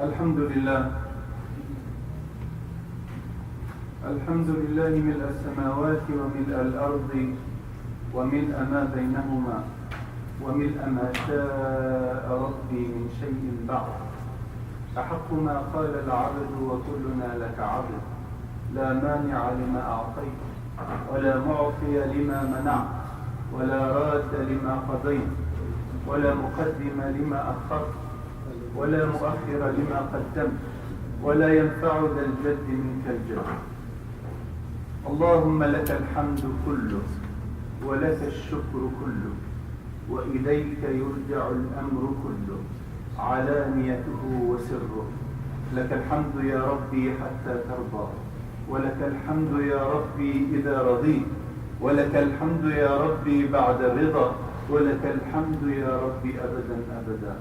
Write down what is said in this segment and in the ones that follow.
الحمد لله ملء السماوات وملء الأرض وملء ما بينهما وملء ما شاء ربي من شيء بعد. أحق ما قال العبد وكلنا لك عبد، لا مانع لما أعطيت ولا معطي لما منعت ولا راد لما قضيت ولا مقدم لما أخرت ولا مؤخر لما قدمت ولا ينفع ذا الجد منك الجد. اللهم لك الحمد كله ولك الشكر كله وإليك يرجع الأمر كله علانيته وسره. لك الحمد يا ربي حتى ترضى، ولك الحمد يا ربي إذا رضيت، ولك الحمد يا ربي بعد الرضا، ولك الحمد يا ربي أبدا أبدا.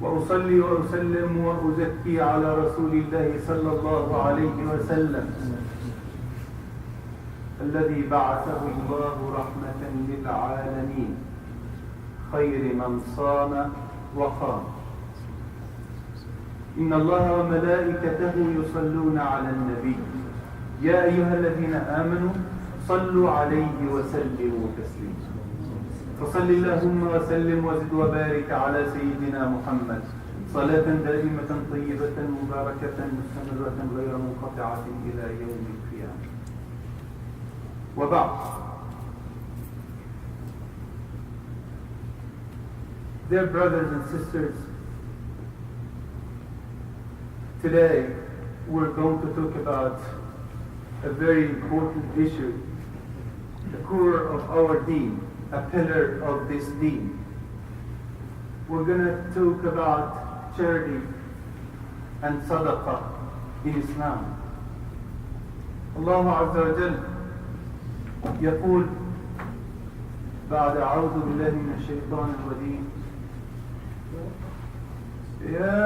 وأصلي وأسلم وأزكي على رسول الله صلى الله عليه وسلم الذي بعثه الله رحمة للعالمين، خير من صام وقام. إن الله وملائكته يصلون على النبي يا أيها الذين آمنوا صلوا عليه وسلموا تسليما. فصل اللهم وسلم وزد وبارك على سيدنا محمد صلاة دائمة طيبة مباركة مستمرة غير منقطعة إلى يوم القيامة. وبعد. Dear brothers and sisters, today we're going to talk about a very important issue, the core of our deen, a pillar of this deen. We're going to talk about charity and sadaqah in Islam. Allah Azza wa Jal يقول بعد أعوذ بالله من الشيطان الرجيم: يا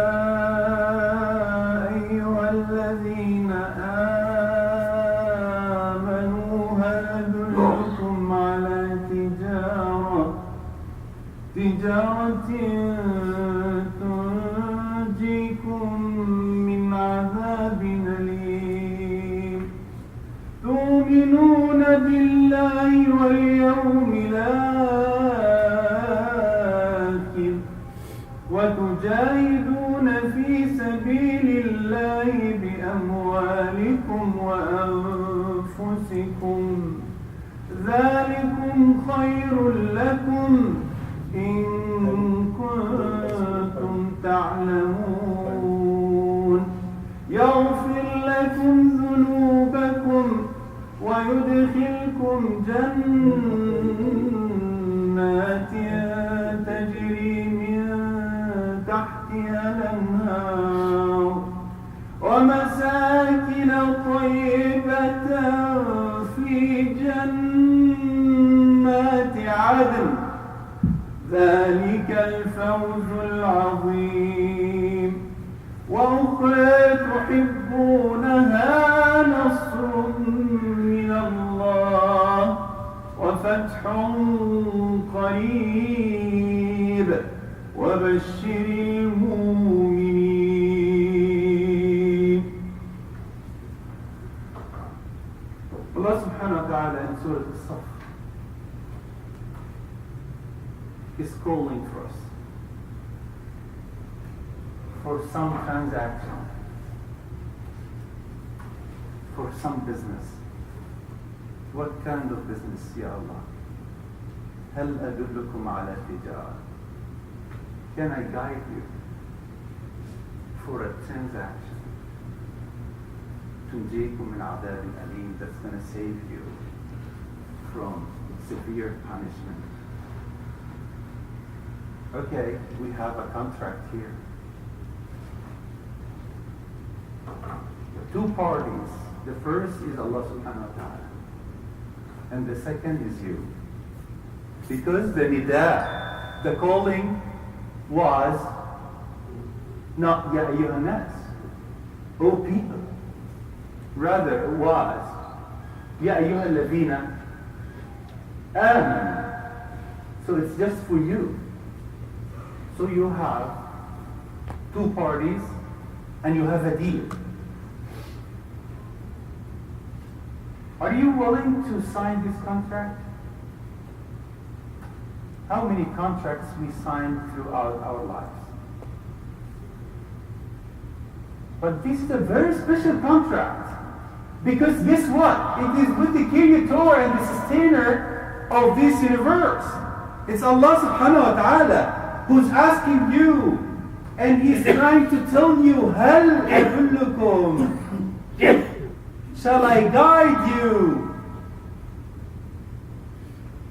أيها الذين آمنوا هل أدلكم على تجارة تنجيكم من عذاب أليم تؤمنون بالله واليوم الآخر وتجاهدون في سبيل الله بأموالكم وأنفسكم ذلكم خير لكم إن كنتم تعلمون يغفر لكم ذنوبكم ويدخلكم جنات تجري من تحتها الأنهار ومساكن طيبة في جنات عدن ذلك الفوز العظيم. وأخرى تحبونها نصر من الله وفتح قريب وبشر المؤمنين. Allah subhanahu wa ta'ala in Surah Al-Saf is calling for us for some transaction, for some business. What kind of business, Ya Allah? هل أدلكم على تجارة? Can I guide you for a transaction تنجيكم من عذاب أليم, that's going to save you from severe punishment? Okay, we have a contract here. Two parties. The first is Allah subhanahu wa ta'ala, and the second is you. Because the nida, the calling, was not Ya ayyuhan nas, O people. Rather, it was Ya ayyuhal ladhina amanu. So it's just for you. So you have two parties and you have a deal. Are you willing to sign this contract? How many contracts we sign throughout our lives? But this is a very special contract. Because guess what? It is with the creator and the sustainer of this universe. It's Allah subhanahu wa ta'ala who's asking you, and He's trying to tell you, هَلْ أَدُلُّكُمْ? Shall I guide you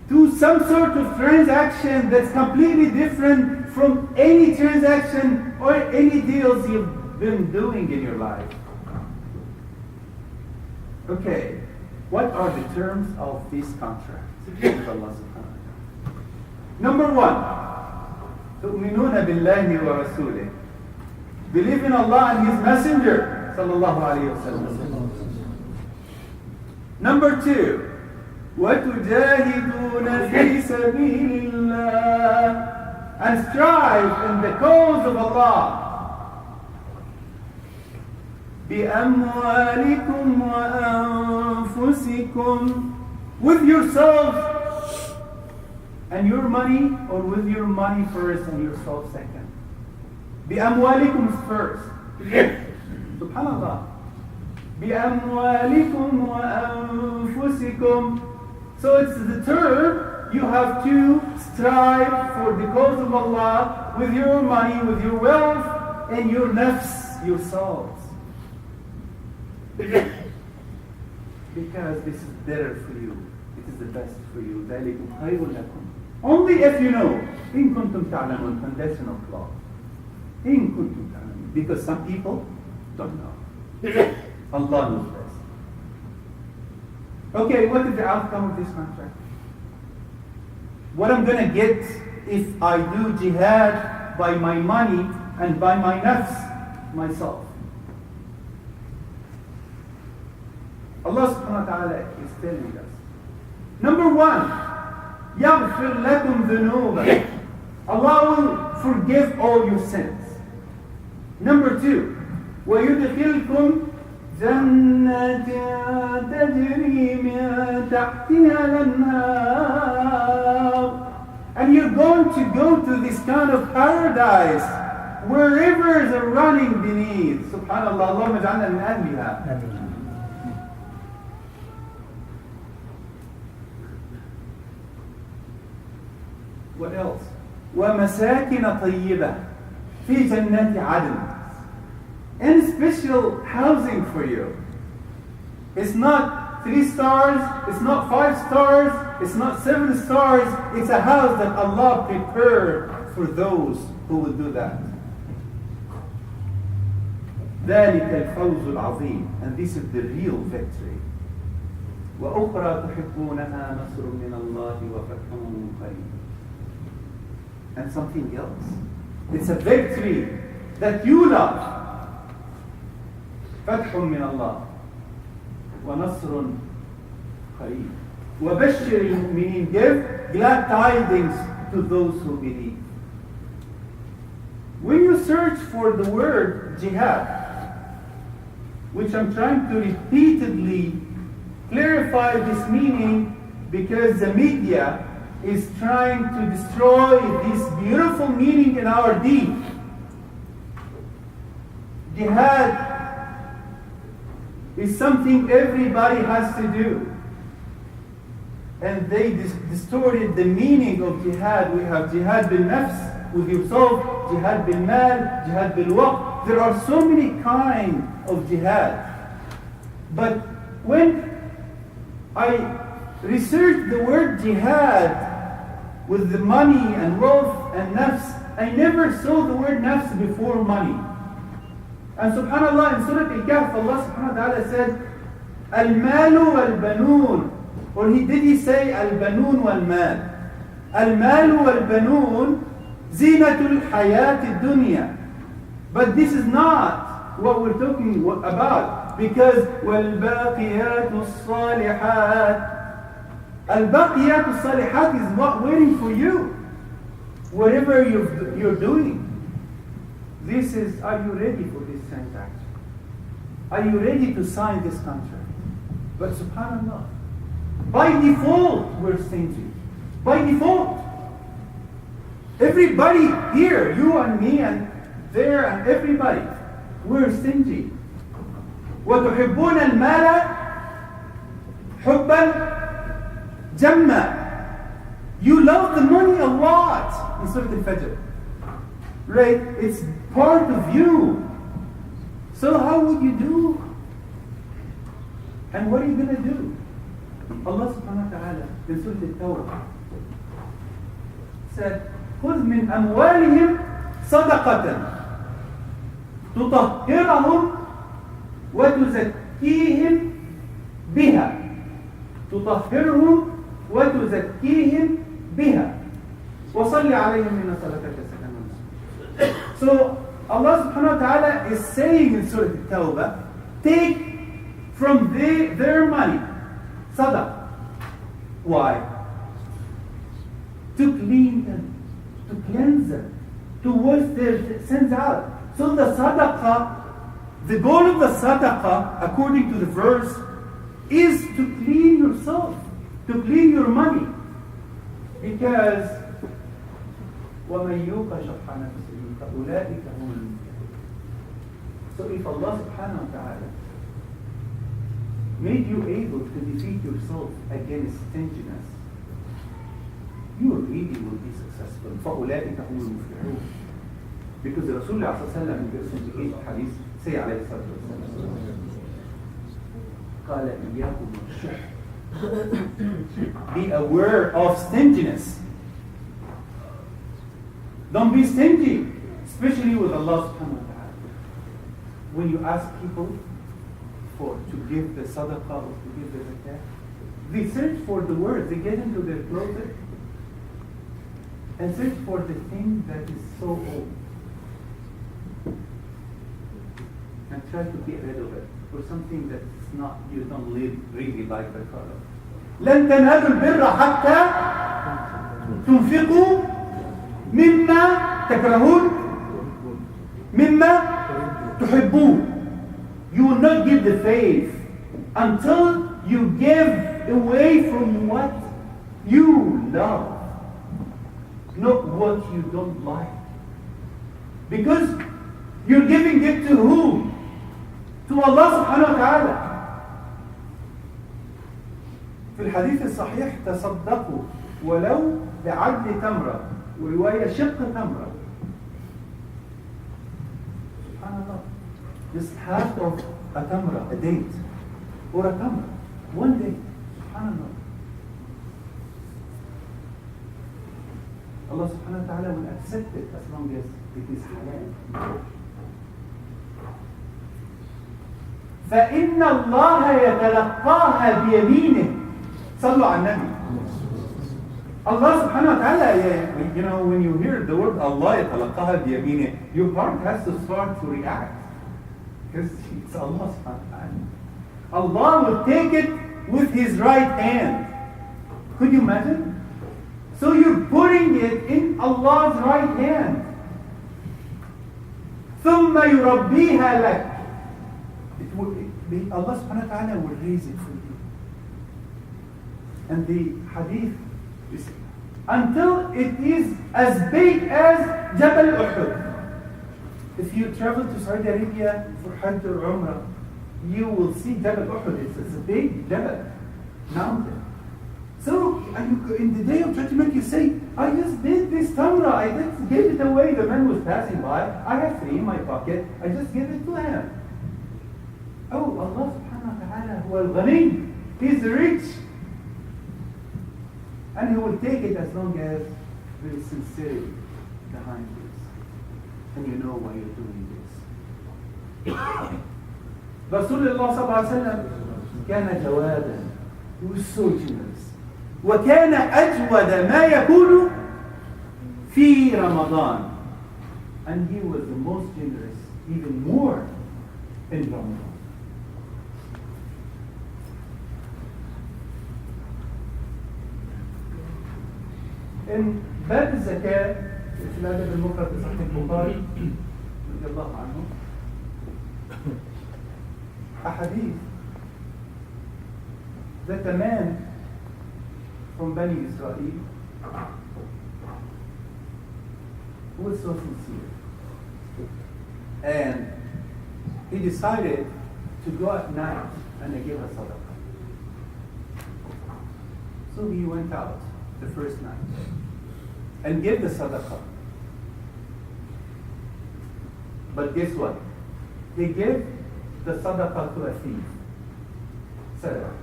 to some sort of transaction that's completely different from any transaction or any deals you've been doing in your life? Okay, what are the terms of this contract with Allah subhanahu wa ta'ala? Number one, تؤمنون بالله ورسوله. Believe in Allah and His Messenger sallallahu alayhi wa sallam. Number two, وَتُجَاهِدُونَ فِي سَبِيلِ اللَّهِ, and strive in the cause of Allah. بِأَمْوَالِكُمْ وَأَنفُسِكُمْ, with yourself and your money, or with your money first and yourself second. بِأَمْوَالِكُم is first. Subhanallah. بِأَمْوَالِكُمْ وَأَنفُسِكُمْ. So it's the term, you have to strive for the cause of Allah with your money, with your wealth, and your nafs, your souls. Because this is better for you. It is the best for you. ذَلِكُمْ خَيْرٌ لَكُمْ. Only if you know. إِن كُنْتُمْ تَعْلَمُونَ, conditional clause. إِن كُنْتُمْ تَعْلَمُونَ. Because some people don't know. Allah knows best. Okay, what is the outcome of this contract? What I'm going to get if I do jihad by my money and by my nafs, myself. Allah subhanahu wa ta'ala is telling us. Number one, يَغْفِرْ لَكُمْ ذُنُوبًا. Allah will forgive all your sins. Number two, وَيُدْخِلْكُمْ جَنَّاتٍ تَجْرِي مِن تَحْتِهَا الْأَنْهَارُ. And you're going to go to this kind of paradise where rivers are running beneath. Subhanallah, Allahumma ja'alna min ahliha. What else? وَمَسَاكِنَ طَيِّبَةً فِي جَنَّاتِ عَدْنٍ. And special housing for you. It's not 3 stars, it's not 5 stars, it's not 7 stars. It's a house that Allah prepared for those who will do that. ذَلِكَ الْفَوْزُ الْعَظِيمُ. And this is the real victory. وَأُخْرَى تُحِبُّونَهَا نَصْرٌ مِّنَ اللَّهِ وَفَتْحٌ قَرِيبٌ. And something else. It's a victory that you love. فتح من الله ونصر قريب وبشر المؤمنين. Give glad tidings to those who believe. When you search for the word jihad, which I'm trying to repeatedly clarify this meaning because the media is trying to destroy this beautiful meaning in our deen. Jihad is something everybody has to do. And they distorted the meaning of jihad. We have jihad bil nafs, with yourself, jihad bil mal, jihad bil waqt. There are so many kinds of jihad. But when I researched the word jihad with the money and wealth and nafs, I never saw the word nafs before money. And subhanallah, in Surah Al-Kahf, Allah subhanahu wa ta'ala said, Al-malu wal-banoon. Or did he say Al-banoon wal-mal? Al-malu wal-banoon zinatul hayat dunya. But this is not what we're talking about. Because وَالْبَاقِيَاتُ الصَّالِحَاتِ, Al-baqiyat al-salihat is what waiting for you. Whatever you're doing. This is, are you ready for this transaction? Are you ready to sign this contract? But subhanAllah, by default, we're stingy. By default. Everybody here, you and me and there and everybody, we're stingy. وَتُحِبُّونَ الْمَالَ حُبًّا جَمًّا. You love the money a lot in Surah Al-Fajr. Right? It's part of you. So how would you do? And what are you going to do? Allah subhanahu wa ta'ala in Surah Al-Tawbah said, خُذْ مِنْ أَمْوَالِهِمْ صَدَقَةً تُطَهِّرَهُمْ وَتُزَكِّيهِمْ بِهَا تُطَهِّرُهُمْ وَتُزَكِّيهِمْ بِهَا وَصَلِّ عَلَيْهِمْ مِنَ صَلَاتِكَ سَكَنٌ لَهُمْ. So Allah subhanahu wa ta'ala is saying in Surah Al-Tawbah, take from their money, sadaqah. Why? To clean them, to cleanse them, to wash their sins out. So the sadaqah, the goal of the sadaqah, according to the verse, is to clean yourself, to clean your money. Because وَمَنْ يُوقَ شُحَّ نَفْسِهِ فَأُولَٰئِكَ هُمُ الْمُفْلِحُونَ. So if Allah subhanahu wa ta'ala made you able to defeat yourself against stinginess, you really will be successful. فَأُولَٰئِكَ هُمُ الْمُفْلِحُونَ. Because the Rasulullah sallallahu alayhi wa sallam in the hadith say alayhi salatu wa sallam, قَالَ إِيَّاكُمْ وَالشُّحَّ. Be aware of stinginess. Don't be stingy, especially with Allah subhanahu wa ta'ala. When you ask people to give the sadaqah or to give the zakat, they search for the words, they get into their closet and search for the thing that is so old and try to get rid of it, or something that's not, you don't really like the color. لن تنالوا البر حتى تنفقوا مما تكرهون مما تحبون. You will not give the faith until you give away from what you love, not what you don't like. Because you're giving it to whom? To Allah subhanahu wa ta'ala. في الحديث الصحيح تصدقوا ولو بعدل تمرة ورواية شق تمرة. Subhanallah. Just half of a tamra, a date, or a tamra, one day. Subhanallah. Allah subhanahu wa ta'ala will accept it as long as it is halal. فإن الله يتلقاها بيمينه. صلوا على النبي. Allah subhanahu wa ta'ala, you know, when you hear the word Allah يتلقاها بيمينه, your heart has to start to react. Because it's Allah subhanahu wa ta'ala. Allah will take it with His right hand. Could you imagine? So you're putting it in Allah's right hand. ثم يربيها لك. Allah subhanahu wa ta'ala will raise it for you. And the hadith is until it is as big as Jabal Uhud. If you travel to Saudi Arabia for Hajj or Umrah, you will see Jabal Uhud. It's a big Jabal mountain. So in the day of judgment, you say, I just did this tamra, I just gave it away. The man was passing by. I have 3 in my pocket. I just gave it to him. Oh, Allah subhanahu wa ta'ala, who al-Ghani, He's rich. And He will take it as long as there is sincerity behind this. And you know why you're doing this. Rasulullah sallallahu alayhi wa sallam كان جوادا. He was so generous. وكان أجود ما يكون في رمضان. And he was the most generous, even more in Ramadan. In باب الزكاة في الأدب المفرد في صحيح البخاري radiallahu anhu, a hadith that a man from Bani Israel who was so sincere, and he decided to go at night and give a sadaqah. So he went out the first night and gave the sadaqah. But guess what? He gave the sadaqah to a thief. Sadaqah.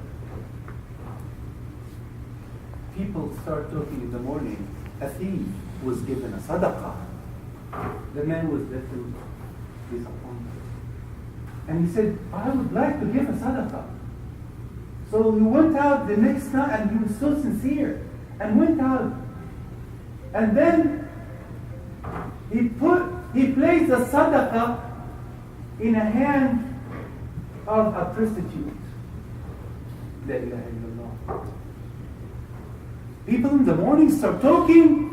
People start talking in the morning. A thief was given a sadaqah. The man was little disappointed. And he said, I would like to give a sadaqah. So he went out the next night, and he was so sincere, and went out. And then he placed the sadaqah in a hand of a prostitute. La ilaha illallah. People in the morning start talking.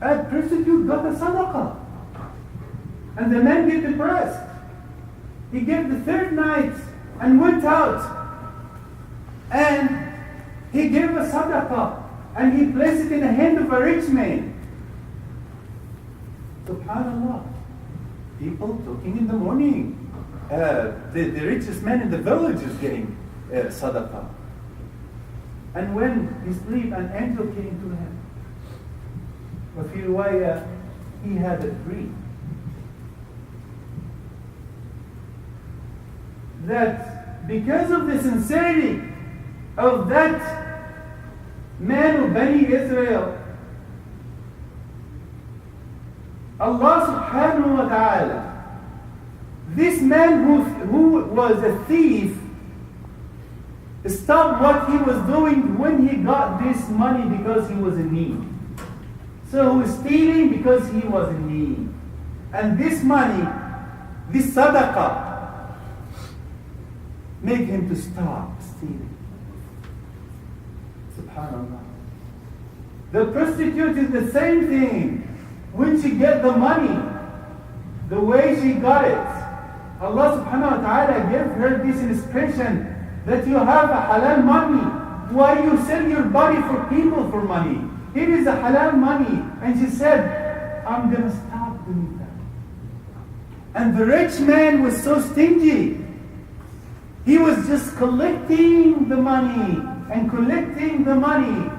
A prostitute got a sadaqah. And the man get depressed. He gave the third night and went out. And he gave a sadaqah. And he placed it in the hand of a rich man. SubhanAllah. People talking in the morning. The richest man in the village is getting sadaqah. And when he sleep, an angel came to him. وفي رواية, he had a dream that because of the sincerity of that man of Bani Israel, Allah subhanahu wa ta'ala, this man who was a thief, stopped what he was doing when he got this money because he was in need. So he was stealing because he was in need. And this money, this sadaqah, made him to stop stealing. SubhanAllah. The prostitute is the same thing. When she get the money, the way she got it, Allah subhanahu wa ta'ala gave her this inspiration that you have a halal money. Why you sell your body for people for money? It is a halal money. And she said, I'm going to stop doing that. And the rich man was so stingy. He was just collecting the money and collecting the money.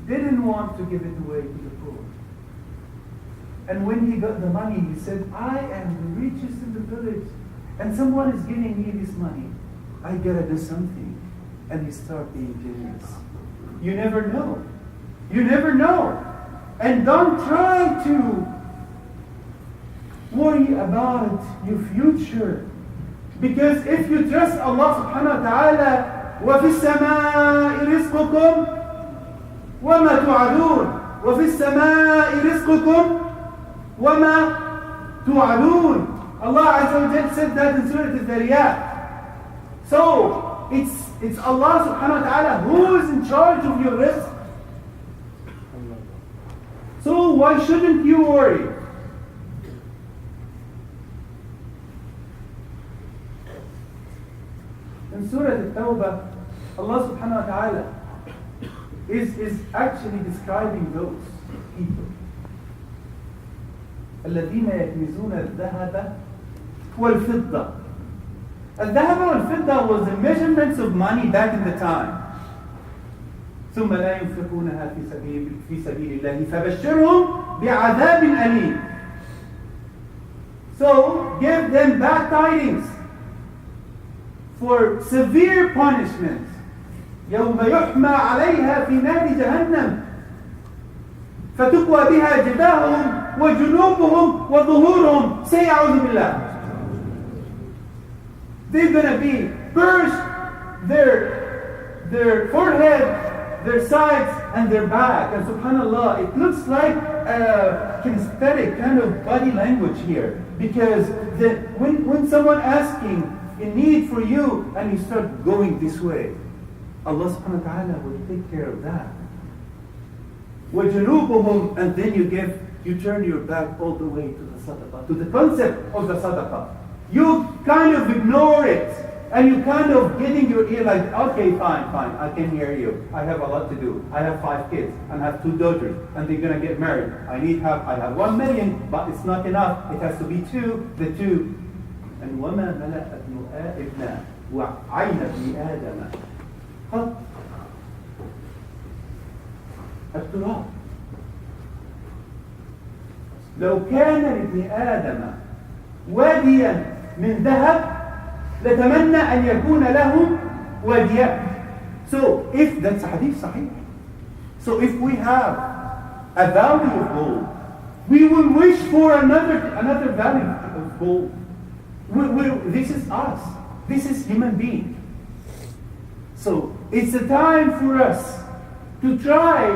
Didn't want to give it away to the poor. And when he got the money, he said, I am the richest in the village. And someone is giving me this money. I gotta do something. And he started being generous. You never know. You never know. And don't try to worry about your future. Because if you trust Allah subhanahu wa ta'ala, وَفِي السَّمَاءِ رِزْقُكُمْ وَمَا تُوعَدُونَ وَفِي السَّمَاءِ رِزْقُكُمْ وَمَا تُوعَدُونَ. Allah Azza wa Jal said that in Surah Al-Dhariyat. So, it's Allah subhanahu wa ta'ala who is in charge of your rizq. So why shouldn't you worry? In Surah Al-Tawbah, Allah subhanahu wa ta'ala is actually describing those people. الذين يكنزون الذهب والفضة. الذهب والفضة was the measurements of money back in the time. ثم لا ينفقونها في سبيل الله فبشرهم بعذاب أليم. So give them bad tidings for severe punishment. يوم يحمى عليها في نار جهنم فتكوى بها جباههم وجنوبهم وظهورهم. Say أعوذ بالله. They're going to be burst their forehead, their sides, and their back. And subhanAllah, it looks like a kinesthetic kind of body language here. Because when someone asking in need for you, and you start going this way, Allah subhanahu wa ta'ala will take care of that. وَجُنُوبُهُمْ, and then you turn your back all the way to the sadaqah, to the concept of the sadaqah. You kind of ignore it, and you kind of getting your ear like, okay, fine, I can hear you. I have a lot to do. I have 5 kids, and I have 2 daughters, and they're going to get married. I have 1 million, but it's not enough. It has to be 2, the 2. And وَمَا مَلَأَ ابْنَ وَعَيْنَ ابْنِ آدَمَ قط التراب. لو كان لابن آدم واديا من ذهب لتمنى أن يكون له واديان. So if that's a hadith sahih. So if we have a valley of gold, we will wish for another valley of gold. This is us. This is human being. So it's a time for us to try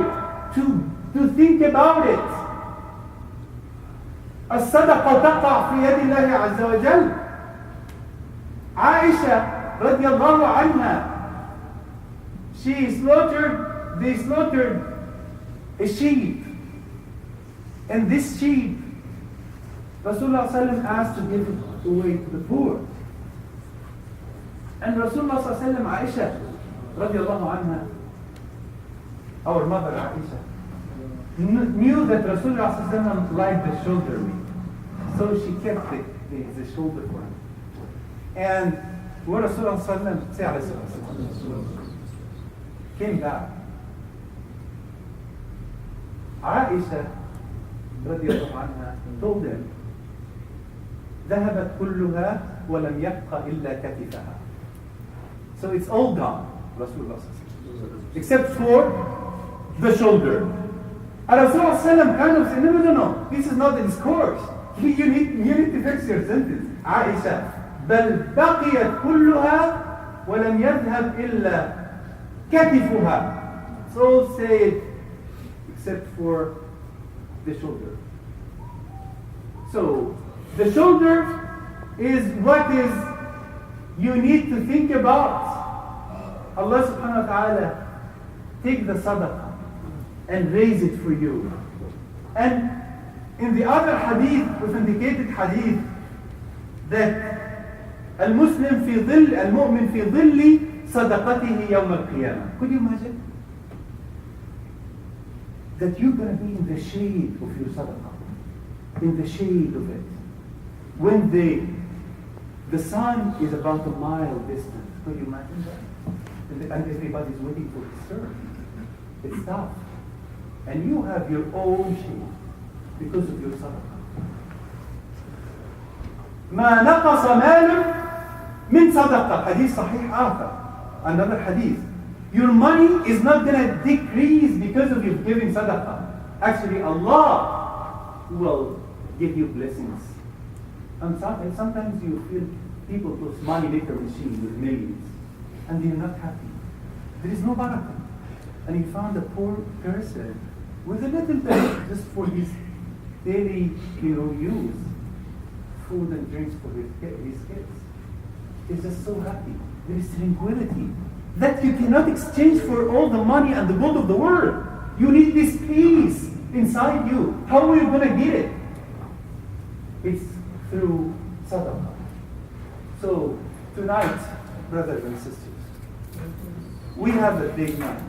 to think about it. الصدقة تقع في يد الله عز وجل. عائشة رضي الله عنها, they slaughtered a sheep, and this sheep Rasulullah ﷺ asked to give it away to the poor. And Rasulullah ﷺ, Aisha radiallahu anha, our mother Aisha, knew that Rasulullah ﷺ liked the shoulder meat. So she kept the shoulder for him. And when Rasulullah ﷺ came back, Aisha radiallahu anha told him, ذهبت كلها ولم يبق إلا كتفها. So it's all gone, Rasulullah ﷺ, except for the shoulder. And Rasulullah ﷺ kind of said, no, this is not the discourse. You need to fix your sentence. عائشة بل بقيت كلها ولم يذهب إلا كتفها. So say it except for the shoulder. So the shoulder is what is you need to think about. Allah subhanahu wa ta'ala take the sadaqah and raise it for you. And in the other hadith, authenticated hadith, that المسلم في ظل المؤمن في ظل صدقته يوم القيامة. Could you imagine? That you're going to be in the shade of your sadaqah, in the shade of it. When the sun is about a mile distant, could you imagine that? And everybody's waiting for his turn. It's tough. And you have your own shade because of your sadaqah. ما نقص مال من صدقة. Hadith sahih آخر. Another hadith. Your money is not going to decrease because of you giving sadaqah. Actually, Allah will give you blessings. And sometimes you feel people those money maker machines with millions, and they're not happy. There is no barakah. And you found a poor person with a little bit just for his daily, use, food and drinks for his kids. He's just so happy. There is tranquility that you cannot exchange for all the money and the gold of the world. You need this peace inside you. How are you going to get it? It's through sadaqah. So tonight, brothers and sisters, we have a big night.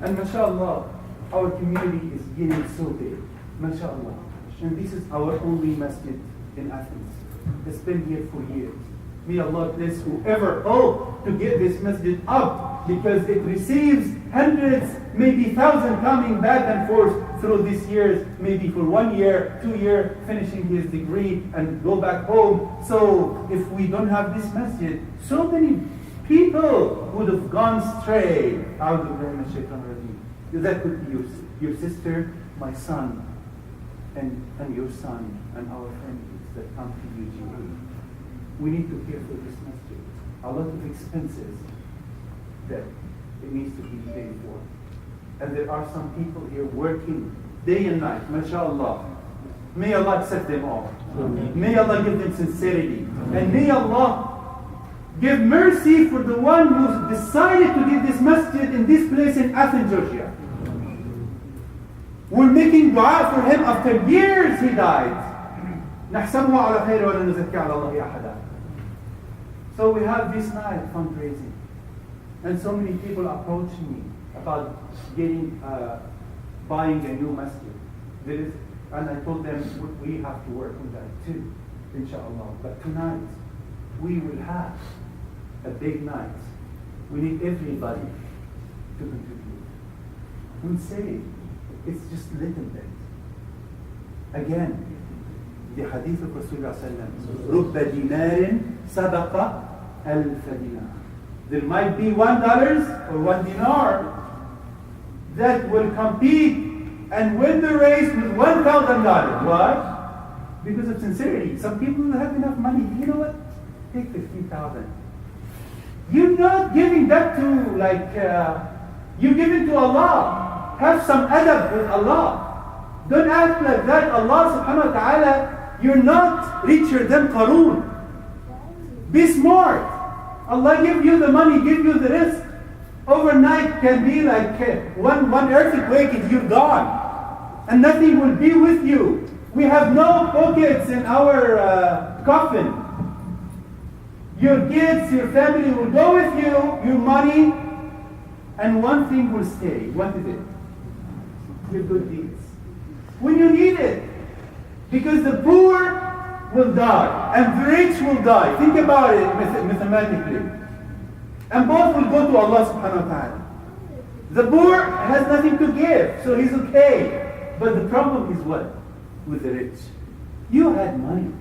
And mashallah, our community is getting so big. Mashallah. And this is our only masjid in Athens. It's been here for years. May Allah bless whoever hoped to get this masjid up, because it receives hundreds, maybe thousands coming back and forth through these years, maybe for 1 year, 2 years, finishing his degree and go back home. So if we don't have this masjid, so many people would have gone astray. That could be your sister, my son, and your son, and our families that come to UGA. We need to care for this masjid. A lot of expenses that it needs to be paid for. And there are some people here working day and night, mashallah. May Allah accept them all. May Allah give them sincerity. And may Allah Give mercy for the one who decided to give this masjid in this place in Athens, Georgia. We're making dua for him after years he died. نحسبه على خير ولا نزكي على الله أحدا. So we have this night fundraising. And so many people approach me about buying a new masjid. And I told them we have to work on that too, inshallah. But tonight, we will have a big night. We need everybody to contribute. We say it's just a little bit. Again, the hadith of Rasulullah sallallahu رُبَّ دِينَارٍ سَبَقَ أَلْفَ دِينَارٍ. There might be $1 or $1 dinar that will compete and win the race with $1,000. Why? Because of sincerity. Some people will have enough money. You know what? Take 15,000. You're not giving that to you give it to Allah. Have some adab with Allah. Don't act like that. Allah subhanahu wa ta'ala, you're not richer than Qarun. Be smart. Allah give you the money, give you the risk. Overnight can be like one earthquake and you're gone. And nothing will be with you. We have no pockets in our coffin. Your kids, your family will go with you, your money, and one thing will stay. What is it? Your good deeds. When you need it. Because the poor will die, and the rich will die. Think about it mathematically. And both will go to Allah subhanahu wa ta'ala. The poor has nothing to give, so he's okay. But the problem is what? With the rich. You had money,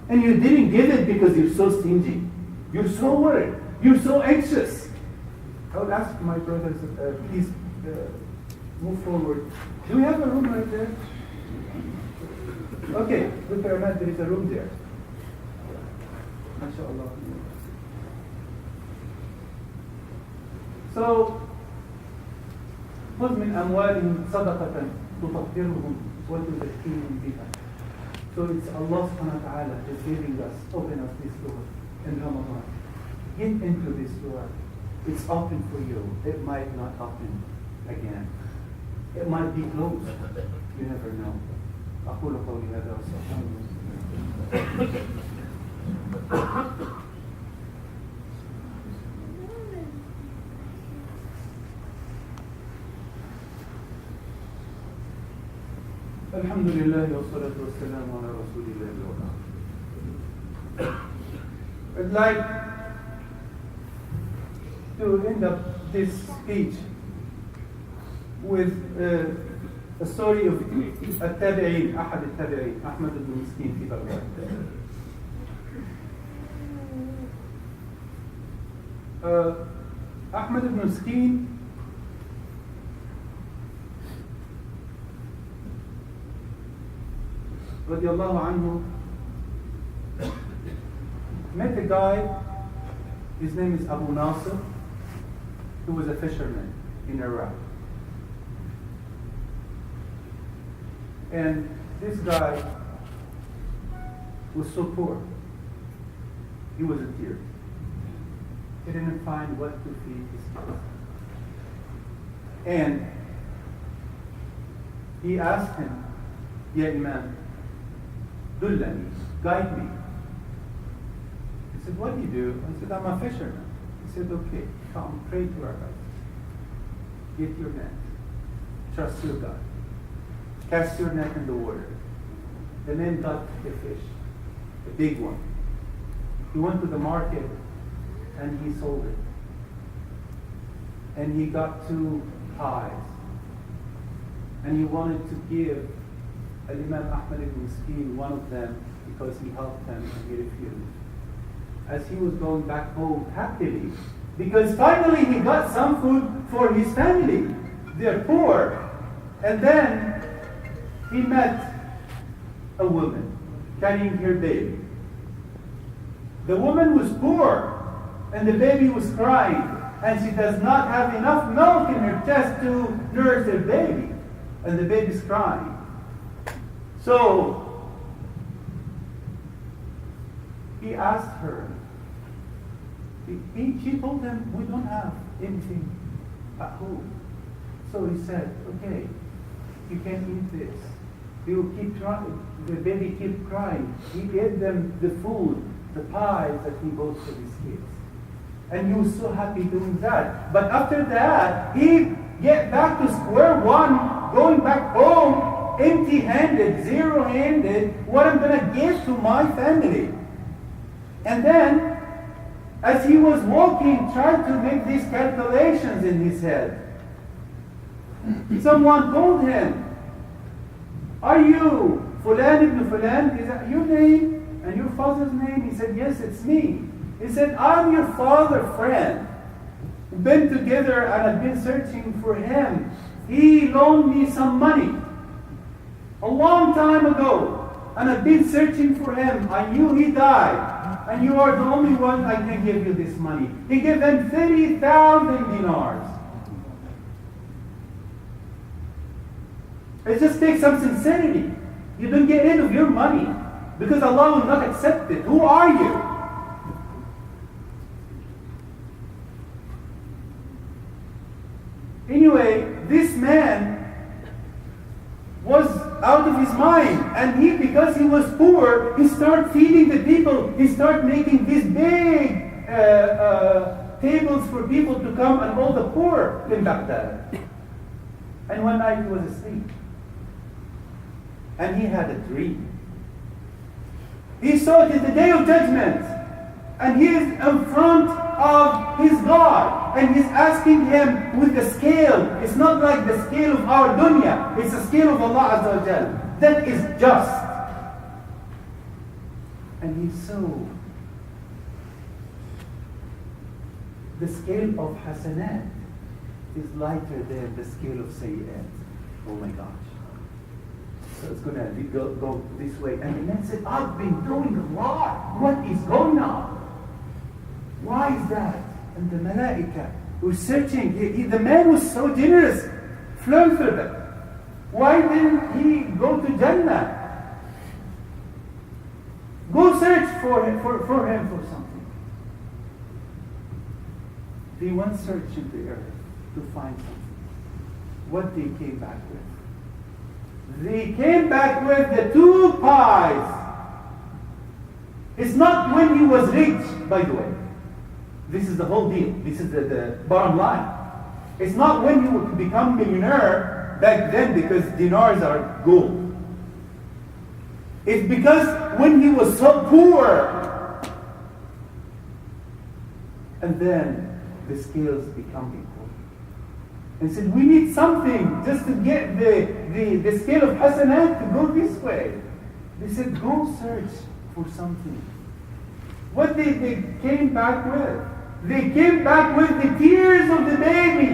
and you didn't give it because you're so stingy. You're so worried. You're so anxious. I would ask my brothers, please move forward. Do we have a room right there? Okay, look around, there is a room there. MashaAllah. So, خذ من أموالهم صدقة تطهرهم وتزكيهم بها. So it's Allah subhanahu wa ta'ala is giving us, open us this door in Ramadan. Get into this door. It's open for you. It might not open again. It might be closed. You never know. أقول قولي هذا وأستغفر الله. الحمد لله والصلاة والسلام على رسول الله وبعد. I'd like to end up this speech with a story of التابعين أحد التابعين أحمد بن مسكين في بغداد. أحمد بن مسكين رضي الله عنه met a guy, his name is Abu Nasr, who was a fisherman in Iraq. And this guy was so poor. He was in tears. He didn't find what to feed his kids. And he asked him, Ya Imam, Dullani, guide me. He said, what do you do? I said, I'm a fisherman. He said, okay, come, pray to our God. Get your net. Trust your God. Cast your net in the water. The man got a fish, a big one. He went to the market and he sold it. And he got 2 pies. And he wanted to give Imam Ahmad ibn Miskin one of them because he helped him and he refused. As he was going back home happily, because finally he got some food for his family. They're poor. And then he met a woman carrying her baby. The woman was poor and the baby was crying and she does not have enough milk in her chest to nurse her baby. And the baby's crying. So he asked her, She told him, we don't have anything at home. So he said, okay, you can eat this. He will keep trying. The baby keep crying. He gave them the food, the pies that he bought for his kids. And he was so happy doing that. But after that, he get back to square one, going back home, empty-handed, zero-handed, what I'm going to give to my family. And then, as he was walking, tried to make these calculations in his head. Someone told him, are you Fulan ibn Fulan? Is that your name and your father's name? He said, yes, it's me. He said, I'm your father's friend. We've been together and I've been searching for him. He loaned me some money a long time ago. And I've been searching for him. I knew he died. And you are the only one I can give you this money. He gave them 30,000 dinars. It just takes some sincerity. You don't get rid of your money because Allah will not accept it. Who are you? Anyway, this man was out of his mind, and because he was poor, he started feeding the people. He started making these big tables for people to come, and all the poor in Baghdad. And one night he was asleep, and he had a dream. He saw it in the Day of Judgment, and he is in front of his God, and he's asking him with the scale. It's not like the scale of our dunya. It's the scale of Allah Azza wa Jal. That is just. And he saw the scale of hasanat is lighter than the scale of sayyat. Oh my gosh. So it's going to go this way. And the man said, I've been doing a lot. What is going on? Why is that? And the malaika were searching. The man was so generous, philanthropic. Why didn't he go to Jannah? Go search for him for something. They went searching the earth to find something. What they came back with? They came back with the 2 pies. It's not when he was rich, by the way. This is the whole deal. This is the bottom line. It's not when you would become millionaire back then because dinars are gold. It's because when he was so poor. And then the scales become equal. And said, we need something just to get the scale of hasanat to go this way. They said, go search for something. What they came back with? They came back with the tears of the baby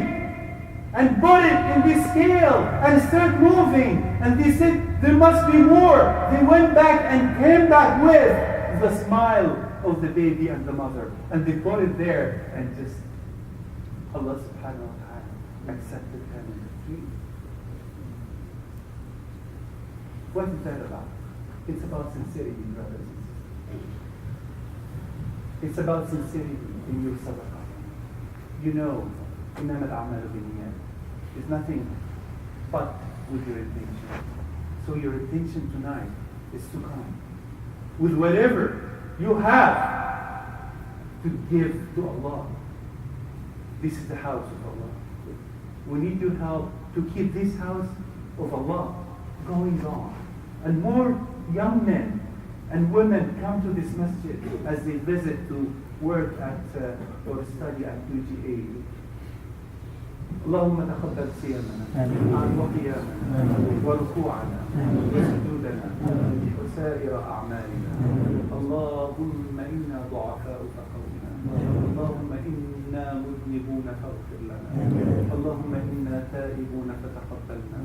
and put it in this scale and started moving. And they said, there must be more. They went back and came back with the smile of the baby and the mother. And they put it there and just, Allah subhanahu wa ta'ala accepted them in the tree. What is that about? It's about sincerity, brothers and sisters. It's about sincerity in your sadaqah. You know, إِنَّمَا الْأَعْمَالُ بِالنِّيَّاتِ is nothing but with your intention. So your intention tonight is to come with whatever you have to give to Allah. This is the house of Allah. We need your help to keep this house of Allah going on. And more young men and women come to this masjid as they visit to work at or study at UGA. اللهم تقبل صيامنا وقيامنا وركوعنا وسجودنا وسائر أعمالنا. اللهم إنا ضعفاء فقونا. اللهم إنا مذنبون فاغفر لنا. اللهم إنا تائبون فتقبلنا.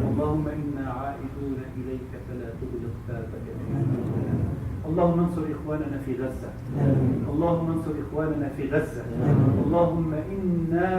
اللهم إنا عائدون إليك فلا تغلق بابك. اللهم انصر إخواننا في غزة. اللهم انصر إخواننا في غزة. اللهم إنا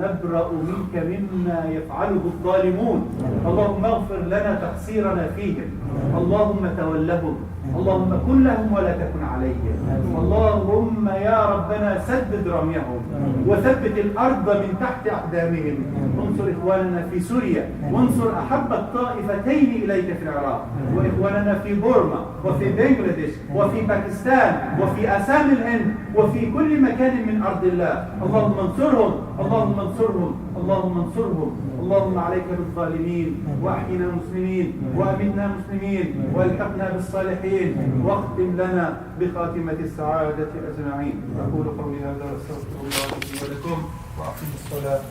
نبرأ منك مما يفعله الظالمون. اللهم اغفر لنا تقصيرنا فيهم. اللهم تولهم. اللهم كن لهم ولا تكن عليهم. اللهم يا ربنا سدد رميهم وثبت الأرض من تحت أقدامهم. انصر إخواننا في سوريا، وانصر أحب الطائفتين إليك في العراق، وإخواننا في بورما وفي بنغلاديش وفي باكستان وفي أسام الهند وفي كل مكان من أرض الله. اللهم انصرهم. اللهم انصرهم. اللهم انصرهم. اللهم عليك بالظالمين، وأحينا مسلمين، وأمتنا مسلمين، والحقنا بالصالحين، واختم لنا بخاتمة السعادة أجمعين. أقول قولي هذا وأستغفر الله لي ولكم، وأقم الصلاة.